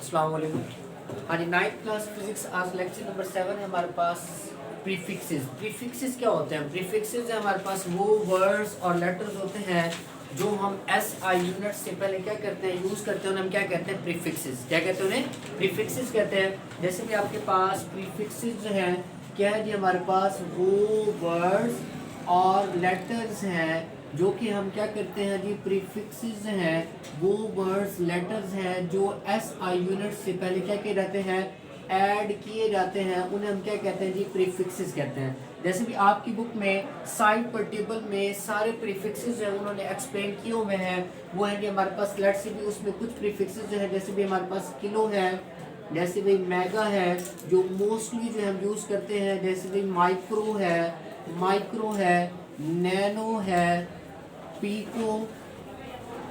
अस्सलाम वालेकुम। हाँ जी, नाइन्थ क्लास फिजिक्स आज लेक्चर नंबर 7 है हमारे पास। प्रीफिक्सेस। प्रीफिक्सेस क्या होते हैं? प्रीफिक्सेस है हमारे पास वो वर्ड्स और लेटर्स होते हैं जो हम एस आई यूनिट से पहले क्या करते हैं, यूज़ करते हैं, उन्हें हम क्या कहते हैं? प्रीफिक्सेस। क्या कहते हैं उन्हें? प्रीफिक्सेस कहते हैं। जैसे कि आपके पास प्रीफिक्सेस जो हैं क्या है जी, हमारे पास वो वर्ड्स और लेटर्स हैं जो कि हम क्या करते हैं जी, प्रीफिक्सेस हैं वो वर्ड्स लेटर्स हैं जो एस आई यूनिट से पहले क्या किए जाते हैं, ऐड किए जाते हैं, उन्हें हम क्या कहते हैं जी, प्रीफिक्सेस कहते हैं। जैसे भी आपकी बुक में साइड पर टेबल में सारे प्रीफिक्सेस जो हैं उन्होंने एक्सप्लेन किए हुए हैं, वो है कि हमारे पास लेट से भी उसमें कुछ प्रीफिक्सेस जो है, जैसे भी हमारे पास किलो है, जैसे भाई मेगा है जो मोस्टली जो हम यूज़ करते हैं, जैसे भाई माइक्रो है, नैनो है, पीको,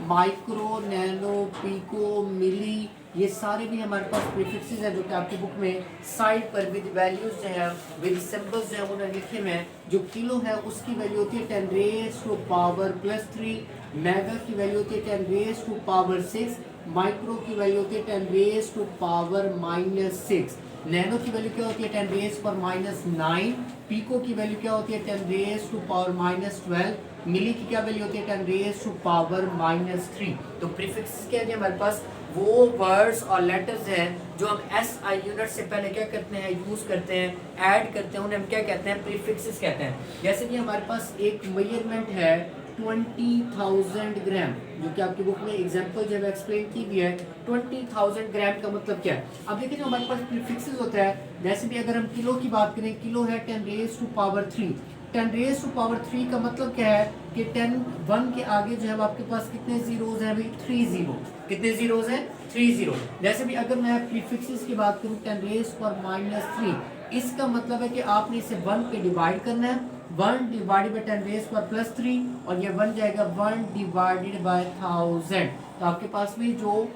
माइक्रो, नैनो, पिको, मिली, ये सारे भी हमारे पास प्रीफिक्सेस हैं जो कि आपकी बुक में साइड पर विद वैल्यूज जो है, विद सिंबल्स जो है उन्होंने लिखे हुए हैं। जो किलो है उसकी वैल्यू होती है 10 रेज टू पावर +3, मेगा की वैल्यू होती है 10 रेज टू पावर 6, माइक्रो की वैल्यू होती है 10 रेज टू पावर -6, नैनो की वैल्यू क्या होती है 10 रेज पर -9, पीको की वैल्यू क्या होती है 10 रेज टू पावर -12, मिली की क्या वैल्यू होती है 10 रेज टू पावर -3। तो प्रीफिक्स क्या है हमारे पास वो वर्ड्स और लेटर्स हैं जो हम एस आई यूनिट से पहले क्या करते हैं, यूज करते हैं, ऐड करते हैं, उन्हें हम क्या कहते हैं, प्रीफिक्सेस कहते हैं। जैसे कि हमारे पास एक मेजरमेंट है 20,000 ग्राम, जो कि आपकी बुक में एग्जांपल जब एक्सप्लेन की गई है। 20,000 ग्राम का मतलब क्या है? अब देखिए जो हमारे पास प्रीफिक्सेस होता है, जैसे भी अगर हम किलो की बात करें, किलो है 10 raise to power 3, 10 raise to power 3 का मतलब क्या है कि 10 1 के आगे जो है आपके पास कितने जीरोज हैं भाई? 3 जीरो। कितने जीरोज हैं? 3 जीरो। जैसे भी अगर मैं प्रीफिक्सेस की बात करूं 10 रेज पर -3, इसका मतलब है कि आपने इसे 1 पे डिवाइड करना है, 1 डिवाइडेड बाई 10 रेज पर +3, और ये बन जाएगा 1 डिवाइडेड बाय 1000। तो आपके पास में जो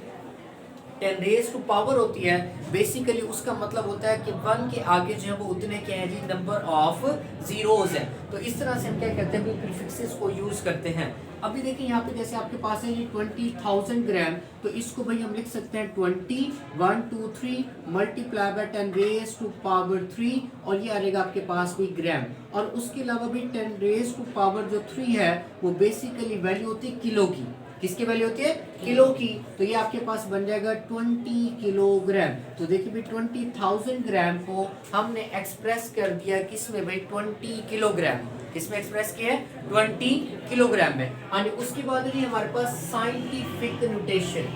10 रेज टू पावर होती है बेसिकली उसका मतलब होता है कि 1 के आगे जो है वो उतने क्या है जी, नंबर ऑफ जीरोज है। तो इस तरह से हम क्या करते हैं, प्रीफिक्सेस को यूज करते हैं। अभी देखिए यहाँ पे जैसे आपके पास है ये 20,000 ग्राम, तो इसको भाई हम लिख सकते हैं 20 1 2 3 multiply by 10 raise to power 3, और ये आ जाएगा आपके पास भी ग्राम। और उसके अलावा भी 10 रेज टू पावर जो 3 है वो बेसिकली वैल्यू होती है किलो की। किसकी वैल्यू होती है? किलो की। तो ये आपके पास बन जाएगा 20 किलोग्राम। तो देखिए भाई 20,000 ग्राम को हमने एक्सप्रेस कर दिया किसमें भाई? 20 किलोग्राम। किसमें एक्सप्रेस किया है? 20 किलोग्राम में। हाँ जी, उसके बाद है हमारे पास साइंटिफिक नोटेशन।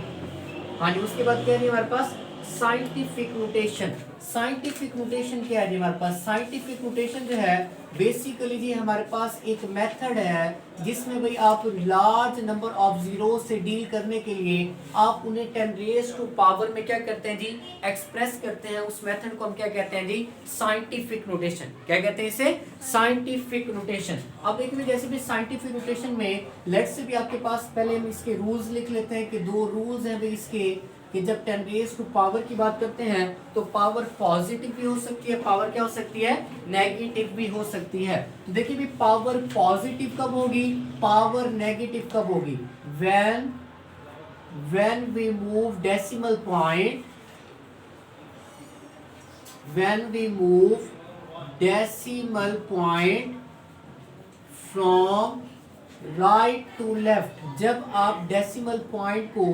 हाँ जी, उसके बाद क्या है हमारे पास? Scientific notation. साइंटिफिक नोटेशन क्या है जी हमारे पास? साइंटिफिक नोटेशन जो है बेसिकली जी हमारे पास एक मेथड है जिसमें भाई आप लार्ज नंबर ऑफ जीरो से डील करने के लिए आप उन्हें 10 रेज टू पावर में क्या करते हैं जी, एक्सप्रेस करते हैं। उस मेथड को हम क्या कहते हैं जी? Scientific notation. क्या कहते हैं इसे? Scientific notation. अब देखिए जैसे भी साइंटिफिक नोटेशन में लेट्स से भी आपके पास पहले हम इसके रूल्स लिख लेते हैं कि 2 रूल्स हैं भाई इसके, कि जब 10 रेज टू पावर की बात करते हैं तो पावर पॉजिटिव भी हो सकती है, पावर क्या हो सकती है? नेगेटिव भी हो सकती है। तो देखिए भी पावर पॉजिटिव कब होगी, पावर नेगेटिव कब होगी? when we move decimal point, when we move decimal point from right to left, जब आप डेसिमल पॉइंट को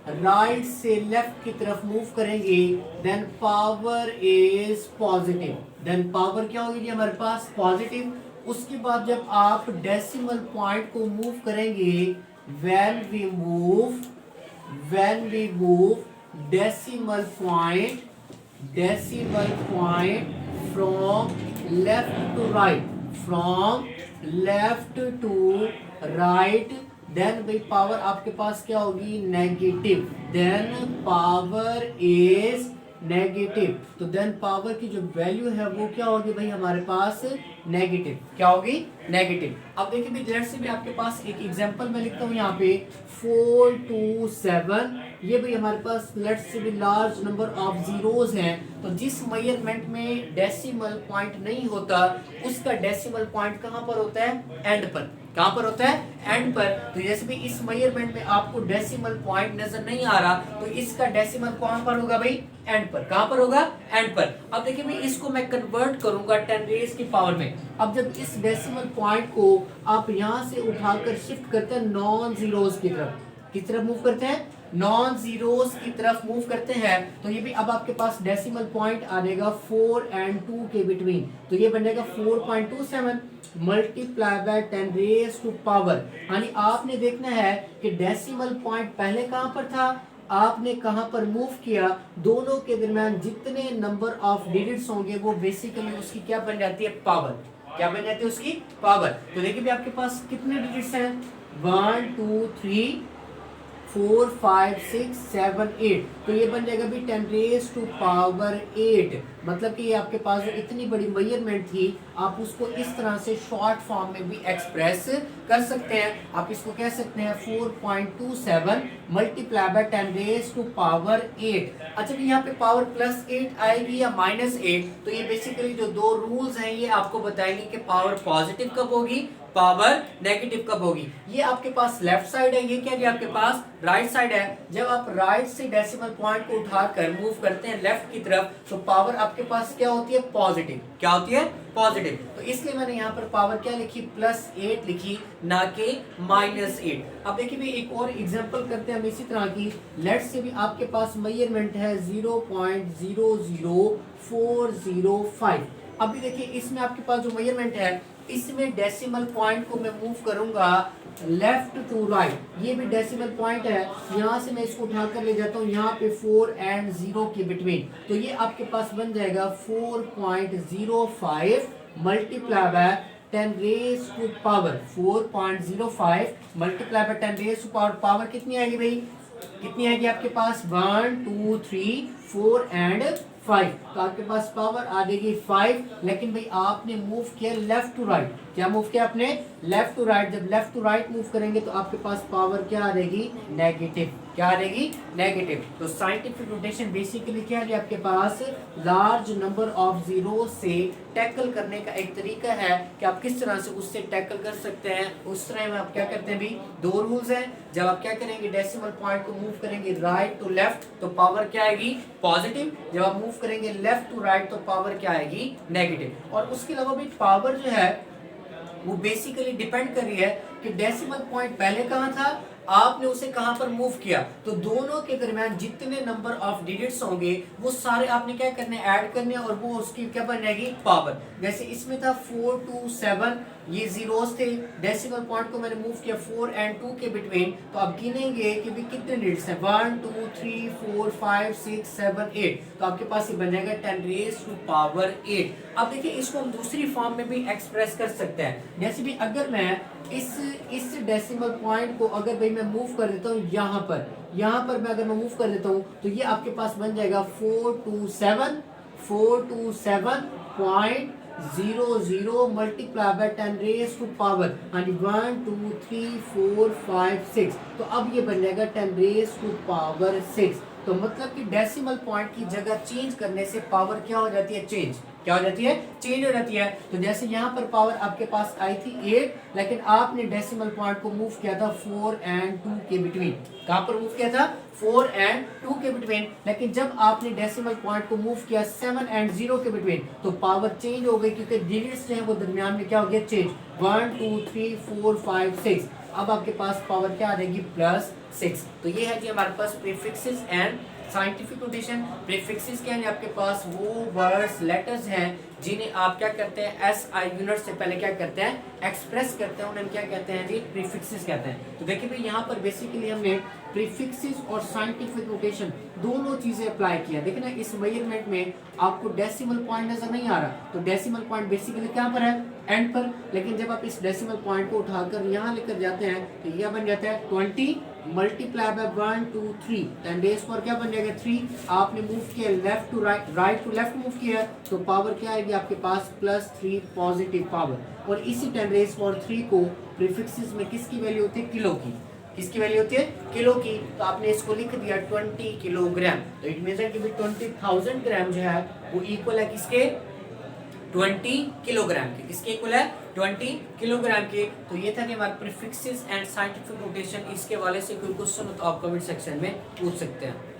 राइट से लेफ्ट की तरफ मूव करेंगे then power is positive. Then power क्या होगी जी हमारे पास? पॉजिटिव। उसके बाद जब आप डेसिमल पॉइंट को मूव करेंगे, when we move decimal point from left to right, from left to right, then भाई पावर आपके पास क्या होगी? Negative. Then power is negative. तो देन पावर की जो वैल्यू है वो क्या होगी भाई हमारे पास? नेगेटिव। क्या होगी? नेगेटिव। अब देखिए भाई लेट्स से भी आपके पास एक एग्जांपल मैं लिखता हूँ यहाँ पे 4 2 7, ये भाई हमारे पास लेट्स से भी लार्ज नंबर ऑफ जीरोज हैं। तो जिस मेजरमेंट में डेसिमल पॉइंट नहीं होता उसका डेसिमल पॉइंट कहाँ पर होता है? एंड पर। कहाँ पर होता है, एंड पर। तो जैसे भी इस मेजरमेंट में आपको डेसिमल पॉइंट नजर नहीं आ रहा, तो इसका डेसिमल कहाँ पर होगा भाई, एंड पर। कहाँ पर होगा, एंड पर। अब देखिए भाई इसको मैं कन्वर्ट करूंगा 10 रेज की पावर में। अब जब इस डेसिमल पॉइंट को आप यहां से उठाकर शिफ्ट करते हैं नॉन जीरोस की तरफ, किस तरफ मूव करते हैं, नॉन जीरोस की तरफ मूव करते हैं, तो ये भी अब आपके पास डेसिमल पॉइंट आ जाएगा 4 and 2 के बिटवीन। तो ये बन जाएगा 4.27 multiply by 10 raise to power. यानी आपने देखना है कि डेसिमल पॉइंट पहले कहां पर था, आपने कहां पर मूव किया, दोनों के दरमियान जितने नंबर ऑफ डिजिट्स होंगे वो बेसिकली उसकी क्या बन जाती है, पावर। क्या बन जाती है उसकी, पावर। तो देखिए भी आपके पास कितने डिजिट्स हैं, 1 2 3 4 5 6 7 8। तो ये बन जाएगा भी 10 रेज टू पावर 8। मतलब कि ये आपके पास जो इतनी बड़ी मेजरमेंट थी, आप उसको इस तरह से शॉर्ट फॉर्म में भी एक्सप्रेस कर सकते हैं। आप इसको कह सकते हैं 4.27 multiply by 10 raise to power 8। अच्छा भी यहाँ पे पावर प्लस 8 आएगी या माइनस 8, तो ये बेसिकली जो दो रूल्स हैं ये आपको बताएंगे कि पावर पॉजिटिव कब होगी, पावर नेगेटिव कब होगी। ये आपके पास लेफ्ट साइड है, ये क्या है आपके पास राइट साइड है। जब आप राइट से डेसिमल पॉइंट को उठाकर मूव करते हैं लेफ्ट की तरफ, तो पावर आपके पास क्या होती है, पॉजिटिव। क्या होती है, पॉजिटिव। तो इसलिए मैंने यहाँ पर पावर क्या लिखी, +8 लिखी, ना कि -8। अब देखिए भी एक और एग्जांपल करते हैं हम इसी तरह की। लेट से भी आपके पास मेजरमेंट है 0.00405। अभी देखिए इसमें आपके पास जो मेजरमेंट है, इसमें डेसिमल पॉइंट को मैं मूव करूंगा लेफ्ट टू राइट। ये भी डेसिमल पॉइंट है, यहाँ से मैं इसको उठाकर ले जाता हूँ यहाँ पे 4 and 0 के बिटवीन। तो ये आपके पास बन जाएगा 4.05 multiply by 10 raise to power 4.05 multiply by 10 raise to power. Power कितनी आएगी भाई, कितनी आएगी आपके पास, 1 2 3 4 and 5। तो आपके पास पावर आ जाएगी 5। लेकिन भाई आपने मूव किया लेफ्ट टू राइट। क्या मूव किया आपने, लेफ्ट टू राइट। जब लेफ्ट टू राइट मूव करेंगे तो आपके पास पावर क्या आ जाएगी, नेगेटिव। क्या आ जाएगी, नेगेटिव। तो साइंटिफिक नोटेशन बेसिकली क्या है आपके पास, लार्ज नंबर ऑफ जीरो से टैकल करने का एक तरीका है कि आप किस तरह से उससे टैकल कर सकते हैं। उस तरह में आप क्या करते हैं भी, दो रूल्स हैं। जब आप क्या करेंगे, डेसिमल पॉइंट को मूव करेंगे राइट टू लेफ्ट, तो पावर क्या आएगी, पॉजिटिव। जब आप मूव करेंगे लेफ्ट टू राइट, तो पावर क्या आएगी, नेगेटिव। और उसके अलावा भी पावर जो है वो बेसिकली डिपेंड कर रही है कि डेसिमल पॉइंट पहले कहां था, आपने उसे कहां पर मूव किया। तो दोनों के दरमियान जितने नंबर ऑफ डिजिट्स होंगे वो सारे आपने क्या करने, ऐड करने, और वो उसकी क्या बन जाएगी, पावर। जैसे इसमें था 4 2 7, ये जीरोस थे। डेसिमल पॉइंट को मैंने मूव किया 4 and 2 के बिटवीन। तो आप गिनेंगे कि भी कितने डिजिट्स हैं, 1 2 3 4 5 6 7 8। तो आपके पास ये बन जाएगा 10 रेज टू पावर 8। अब देखिए इसको हम दूसरी फॉर्म में भी एक्सप्रेस कर सकते हैं। जैसे भी अगर मैं इस डेसिमल पॉइंट को अगर भाई मैं मूव कर देता हूँ यहाँ पर मैं अगर मैं मूव कर देता हूँ, तो ये आपके पास बन जाएगा 427.00 multiply by 10 raise to power 1 2 3 4 5 6। तो अब ये बन जाएगा 10 रेज टू पावर 6। तो मतलब कि डेसिमल पॉइंट की जगह चेंज करने से पावर क्या हो जाती है, चेंज। क्या हो जाती है, चेंज हो जाती है। तो जैसे यहाँ पर पावर आपके पास आई थी 8, लेकिन आपने डेसिमल पॉइंट को मूव किया था 4 and 2 के बिटवीन। कहाँ पर मूव किया था, 4 and 2 के बिटवीन। लेकिन जब आपने डेसिमल पॉइंट को मूव किया 7 and 0 के बिटवीन, तो पावर चेंज हो गई, क्योंकि डिजिट्स जो है वो दरमियान में क्या हो गया, चेंज। 1 2 3 4 5 6। अब आपके पास पावर क्या आ जाएगी, +6। तो ये है जी हमारे पास prefixes and scientific notation. Prefixes क्या है आपके पास, वो वर्ड्स लेटर्स हैं जिन्हें आप क्या करते हैं, SI यूनिट से पहले क्या करते हैं, एक्सप्रेस करते हैं, उन्हें क्या कहते हैं जी, प्रीफिक्सेस कहते हैं। तो देखिए भाई यहाँ पर बेसिकली हमने प्रीफिक्सेस और साइंटिफिक नोटेशन दोनों चीजें अप्लाई किया। देखिए ना इस मेजरमेंट में आपको डेसिमल पॉइंट नजर नहीं आ रहा, तो डेसिमल पॉइंट बेसिकली क्या पर है, एंड पर। लेकिन जब आप इस डेसिमल पॉइंट को उठाकर यहाँ लेकर जाते हैं, तो यह बन जाता है 20 मल्टीप्लाई बाय 1 2 3, 10 रेज पर क्या बन जाएगा, 3। आपने मूव किया left to right, right to left move किया, तो पावर क्या आएगी आपके पास, +3 पॉजिटिव पावर। और इसी 10 रेज पर 3 को प्रीफिक्सेस में किसकी वैल्यू होती है, किलो की। किसकी वैल्यू होती है, किलो की। तो आपने इसको लिख दिया 20 किलोग्राम। तो इट मींस कि 20,000 ग्राम जो है वो इक्वल है किसके, 20 किलोग्राम के। किसके इक्वल है? 20 किलोग्राम के। तो ये था कि हमारे प्रीफिक्सेस एंड साइंटिफिक नोटेशन। इसके वाले से कोई क्वेश्चन हो तो आप कमेंट सेक्शन में पूछ सकते हैं।